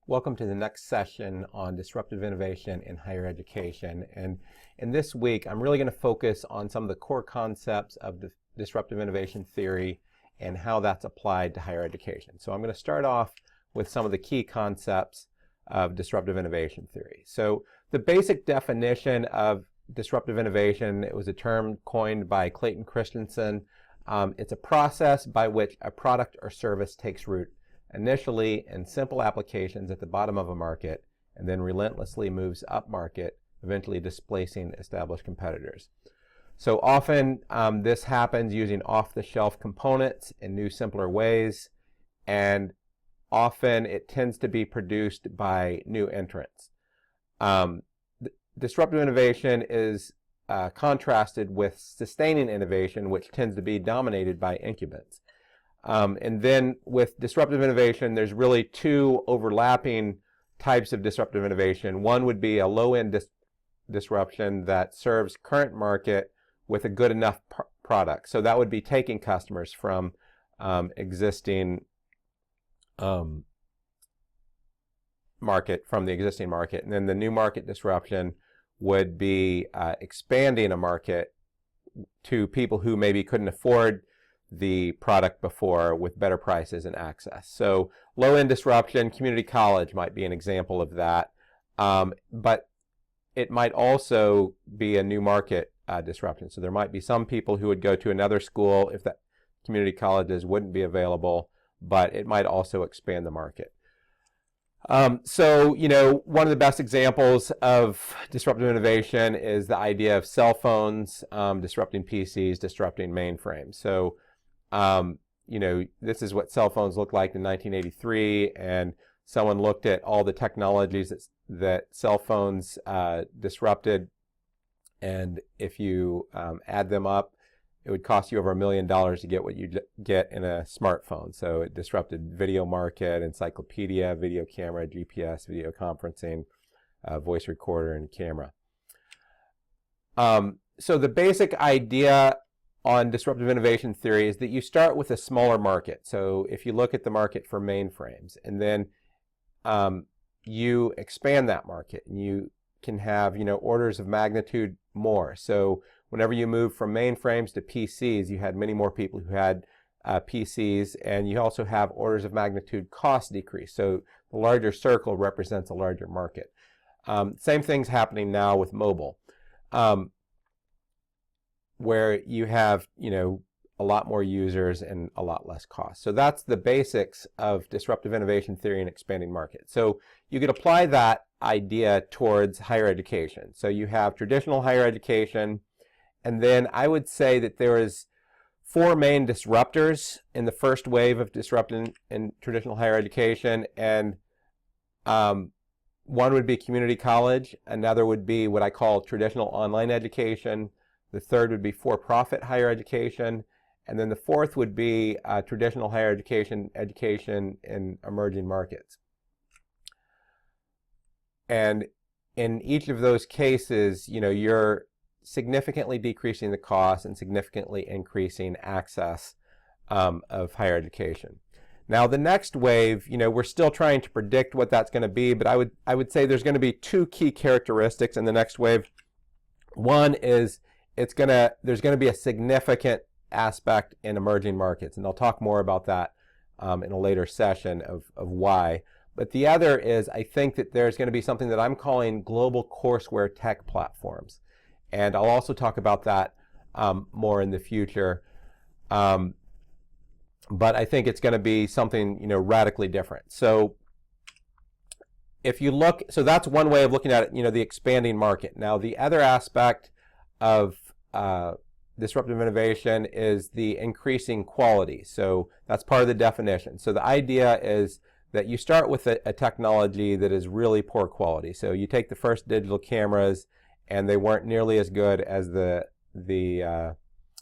Welcome to the next session on disruptive innovation in higher education. And in this week, I'm really going to focus on some of the core concepts of disruptive innovation theory and how that's applied to higher education. So I'm going to start off with some of the key concepts of disruptive innovation theory. So the basic definition of disruptive innovation, it was a term coined by Clayton Christensen. It's a process by which a product or service takes root initially in simple applications at the bottom of a market and then relentlessly moves up market, eventually displacing established competitors. So often this happens using off-the-shelf components in new, simpler ways, and often it tends to be produced by new entrants. Disruptive innovation is contrasted with sustaining innovation, which tends to be dominated by incumbents. And then with disruptive innovation, there's really two overlapping types of disruptive innovation. One would be a low-end disruption that serves current market with a good enough product. So that would be taking customers from existing market, from the existing market. And then the new market disruption would be expanding a market to people who maybe couldn't afford the product before with better prices and access. So low-end disruption, community college might be an example of that. But it might also be a new market disruption. So there might be some people who would go to another school if that community colleges wouldn't be available, but it might also expand the market. So, one of the best examples of disruptive innovation is the idea of cell phones, disrupting PCs, disrupting mainframes. So, this is what cell phones looked like in 1983, and someone looked at all the technologies that cell phones disrupted, and if you add them up, it would cost you over $1 million to get what you get in a smartphone. So it disrupted video market, encyclopedia, video camera, GPS, video conferencing, voice recorder, and camera. So the basic idea on disruptive innovation theory is that you start with a smaller market. So if you look at the market for mainframes, and then you expand that market, and you can have orders of magnitude more. So whenever you move from mainframes to PCs, you had many more people who had PCs, and you also have orders of magnitude cost decrease. So the larger circle represents a larger market. Same thing's happening now with mobile, where you have a lot more users and a lot less cost. So that's the basics of disruptive innovation theory and expanding market. So you could apply that idea towards higher education. So you have traditional higher education, and then I would say that there is 4 main disruptors in the first wave of disrupting in traditional higher education, and one would be community college, another would be what I call traditional online education, the third would be for-profit higher education, and then the fourth would be traditional higher education in emerging markets. And in each of those cases, you're significantly decreasing the cost and significantly increasing access of higher education. Now the next wave, we're still trying to predict what that's going to be, but I would say there's going to be 2 key characteristics in the next wave. One is there's going to be a significant aspect in emerging markets, and I'll talk more about that in a later session of why. But the other is, I think that there's going to be something that I'm calling global courseware tech platforms. And I'll also talk about that more in the future. But I think it's going to be something radically different. So if you look, so that's one way of looking at it, the expanding market. Now the other aspect of disruptive innovation is the increasing quality. So that's part of the definition. So the idea is that you start with a technology that is really poor quality. So you take the first digital cameras, and they weren't nearly as good as the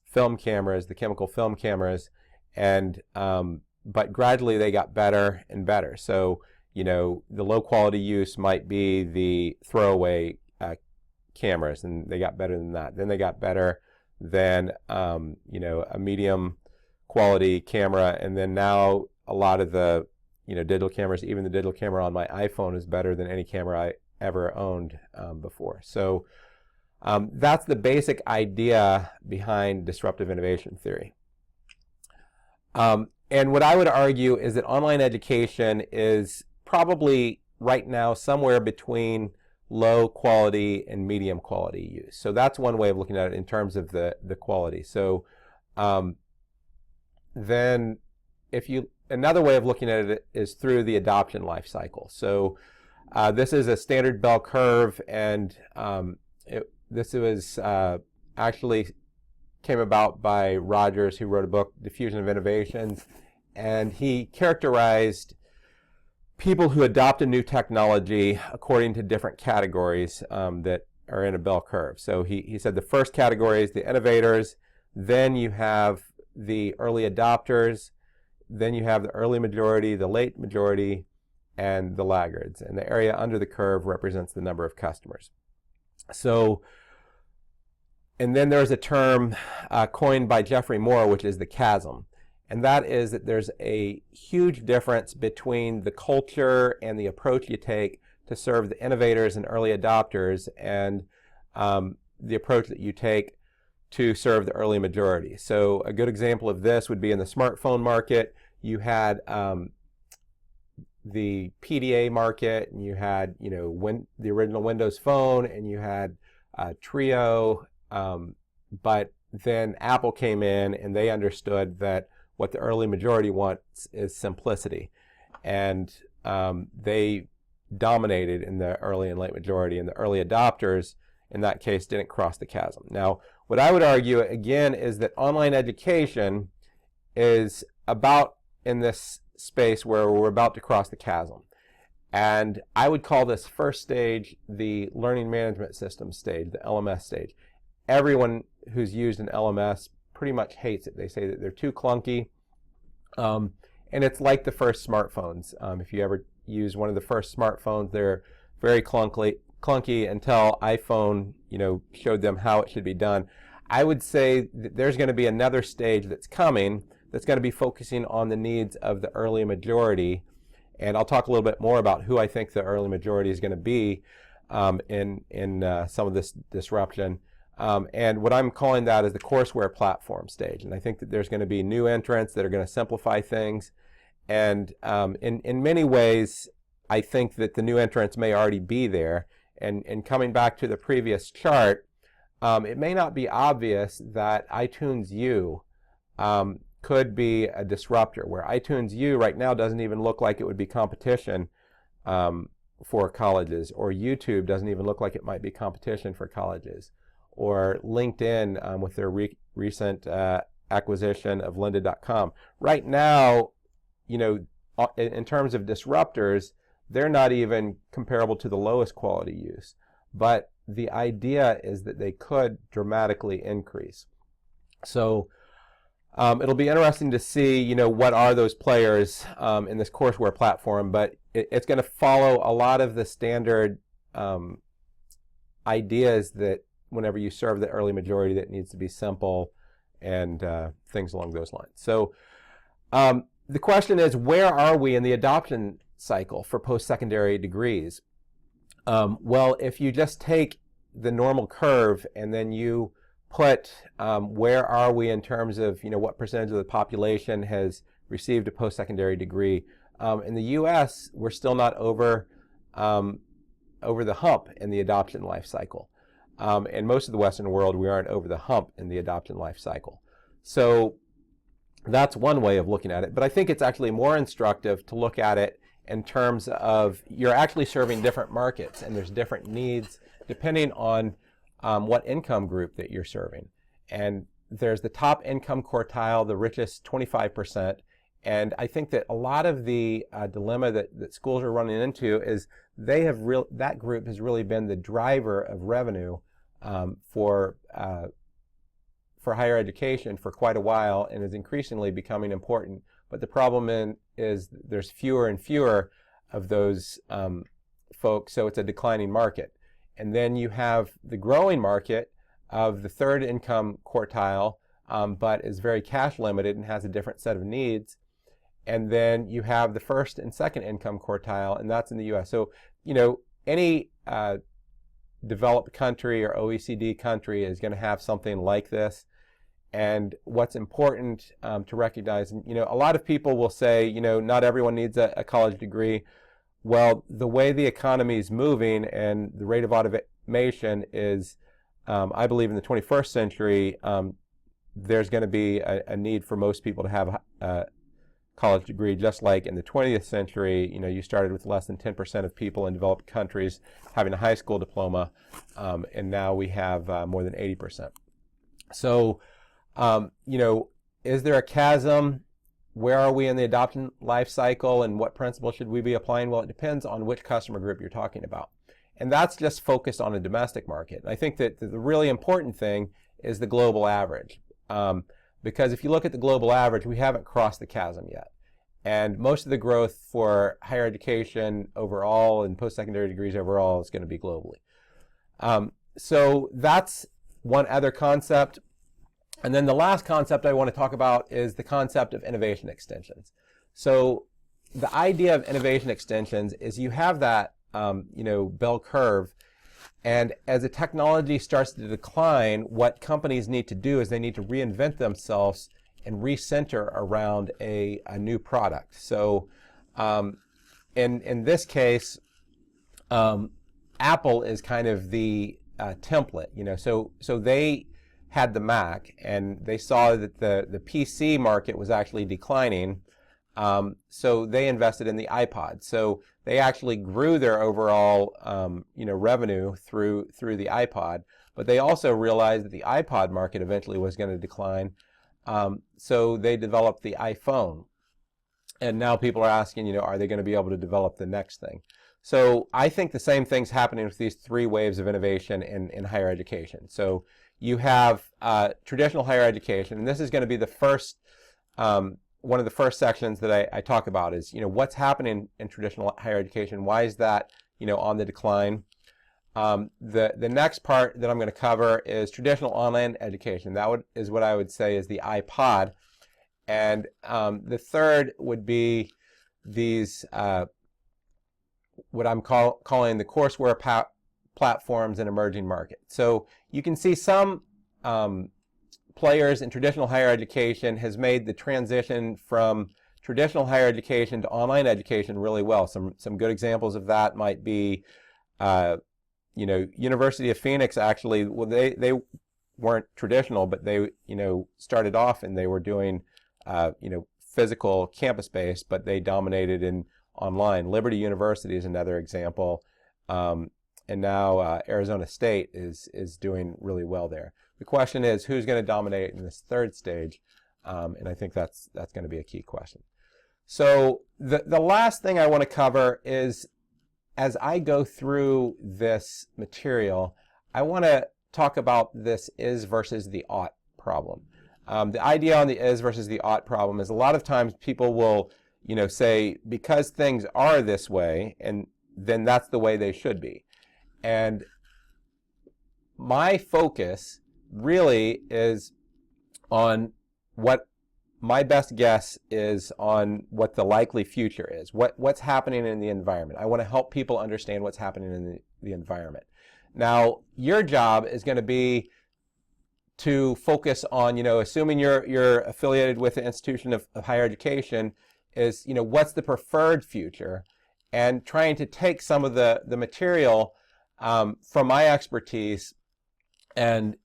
film cameras, the chemical film cameras, and but gradually they got better and better. So the low quality use might be the throwaway cameras, and they got better than that. Then they got better than a medium quality camera, and then now a lot of the digital cameras. Even the digital camera on my iPhone is better than any camera I ever owned before. So that's the basic idea behind disruptive innovation theory. And what I would argue is that online education is probably right now somewhere between low quality and medium quality use. So that's one way of looking at it in terms of the quality. So then another way of looking at it is through the adoption life cycle. So this is a standard bell curve, and this was actually came about by Rogers, who wrote a book, Diffusion of Innovations, and he characterized people who adopt a new technology according to different categories that are in a bell curve. So he said the first category is the innovators, then you have the early adopters, then you have the early majority, the late majority, and the laggards. And the area under the curve represents the number of customers. So, and then there's a term coined by Jeffrey Moore, which is the chasm. And that is that there's a huge difference between the culture and the approach you take to serve the innovators and early adopters and the approach that you take to serve the early majority. So a good example of this would be in the smartphone market. You had the PDA market, and you had the original Windows Phone, and you had Trio, but then Apple came in and they understood that what the early majority wants is simplicity, and they dominated in the early and late majority, and the early adopters in that case didn't cross the chasm. Now, what I would argue again is that online education is about in this space where we're about to cross the chasm. And I would call this first stage the learning management system stage, the LMS stage. Everyone who's used an LMS pretty much hates it. They say that they're too clunky. And it's like the first smartphones. If you ever use one of the first smartphones, they're very clunky until iPhone showed them how it should be done. I would say that there's going to be another stage that's coming that's going to be focusing on the needs of the early majority. And I'll talk a little bit more about who I think the early majority is going to be in some of this disruption. And what I'm calling that is the courseware platform stage. And I think that there's going to be new entrants that are going to simplify things. And in many ways, I think that the new entrants may already be there. And coming back to the previous chart, it may not be obvious that iTunes U could be a disruptor, where iTunes U right now doesn't even look like it would be competition for colleges, or YouTube doesn't even look like it might be competition for colleges, or LinkedIn with their recent acquisition of lynda.com. Right now, in terms of disruptors, they're not even comparable to the lowest quality use. But the idea is that they could dramatically increase. So it'll be interesting to see, what are those players in this courseware platform, but it's going to follow a lot of the standard ideas that whenever you serve the early majority, that needs to be simple and things along those lines. So the question is, where are we in the adoption cycle for post-secondary degrees? Well, if you just take the normal curve and then you put where are we in terms of what percentage of the population has received a post-secondary degree. In the U.S., we're still not over the hump in the adoption life cycle. In most of the Western world, we aren't over the hump in the adoption life cycle. So that's one way of looking at it. But I think it's actually more instructive to look at it in terms of you're actually serving different markets, and there's different needs depending on what income group that you're serving. And there's the top income quartile, the richest 25%. And I think that a lot of the dilemma that schools are running into is that group has really been the driver of revenue for higher education for quite a while, and is increasingly becoming important. But the problem is there's fewer and fewer of those folks, so it's a declining market. And then you have the growing market of the third income quartile, but is very cash limited and has a different set of needs. and then you have the first and second income quartile, and that's in the US. So, any developed country or OECD country is going to have something like this. And what's important to recognize, a lot of people will say, not everyone needs a college degree. Well, the way the economy is moving and the rate of automation is, I believe in the 21st century, there's going to be a need for most people to have a college degree, just like in the 20th century, you started with less than 10% of people in developed countries having a high school diploma, and now we have more than 80%. So, is there a chasm? Where are we in the adoption life cycle, and what principles should we be applying? Well, it depends on which customer group you're talking about. And that's just focused on a domestic market. I think that the really important thing is the global average. Because if you look at the global average, we haven't crossed the chasm yet. And most of the growth for higher education overall and post-secondary degrees overall is going to be globally. So that's one other concept. And then the last concept I want to talk about is the concept of innovation extensions. So the idea of innovation extensions is you have that bell curve, and as the technology starts to decline, what companies need to do is they need to reinvent themselves and recenter around a new product. So in this case, Apple is kind of the template, so they had the Mac, and they saw that the PC market was actually declining, so they invested in the iPod. So they actually grew their overall revenue through the iPod, but they also realized that the iPod market eventually was going to decline, so they developed the iPhone. And now people are asking, are they going to be able to develop the next thing? So I think the same thing's happening with these three waves of innovation in higher education. So you have traditional higher education, and this is going to be the first, one of the first sections that I talk about is, what's happening in traditional higher education? Why is that, on the decline? The next part that I'm going to cover is traditional online education. That is what I would say is the iPod. And the third would be these, what I'm calling the courseware platforms in emerging markets. So you can see some players in traditional higher education has made the transition from traditional higher education to online education really well. Some good examples of that might be, University of Phoenix actually, well, they weren't traditional, but they, started off and they were doing, physical campus-based, but they dominated in online. Liberty University is another example. And now Arizona State is doing really well there. The question is, who's going to dominate in this third stage? And I think that's going to be a key question. So the last thing I want to cover is, as I go through this material, I want to talk about this is versus the ought problem. The idea on the is versus the ought problem is a lot of times people will, say, because things are this way, and then that's the way they should be. And my focus really is on what my best guess is on what the likely future is, what's happening in the environment. I want to help people understand what's happening in the environment. Now, your job is going to be to focus on, assuming you're affiliated with an institution of higher education, is, what's the preferred future, and trying to take some of the material from my expertise and,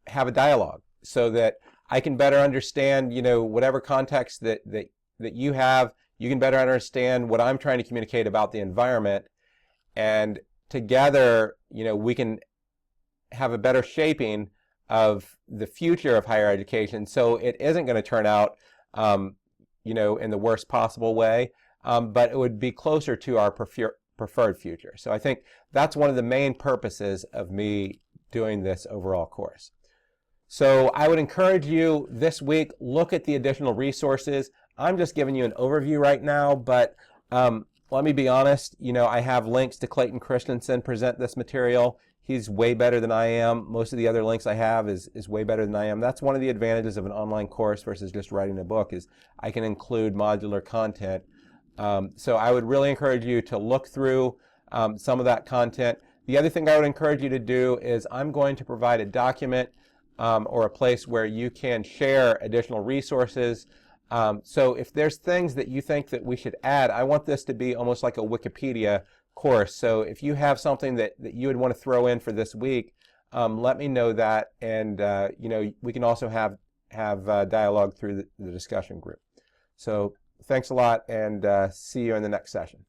have a dialogue so that I can better understand, whatever context that you have, you can better understand what I'm trying to communicate about the environment, and together, we can have a better shaping of the future of higher education, so it isn't going to turn out, in the worst possible way, but it would be closer to our preferred future. So I think that's one of the main purposes of me doing this overall course. So I would encourage you this week, look at the additional resources. I'm just giving you an overview right now, but let me be honest, I have links to Clayton Christensen present this material. He's way better than I am. Most of the other links I have is way better than I am. That's one of the advantages of an online course versus just writing a book, is I can include modular content. So I would really encourage you to look through some of that content. The other thing I would encourage you to do is I'm going to provide a document or a place where you can share additional resources. So if there's things that you think that we should add, I want this to be almost like a Wikipedia course. So if you have something that you would want to throw in for this week, let me know that, and we can also have dialogue through the discussion group. So thanks a lot, and see you in the next session.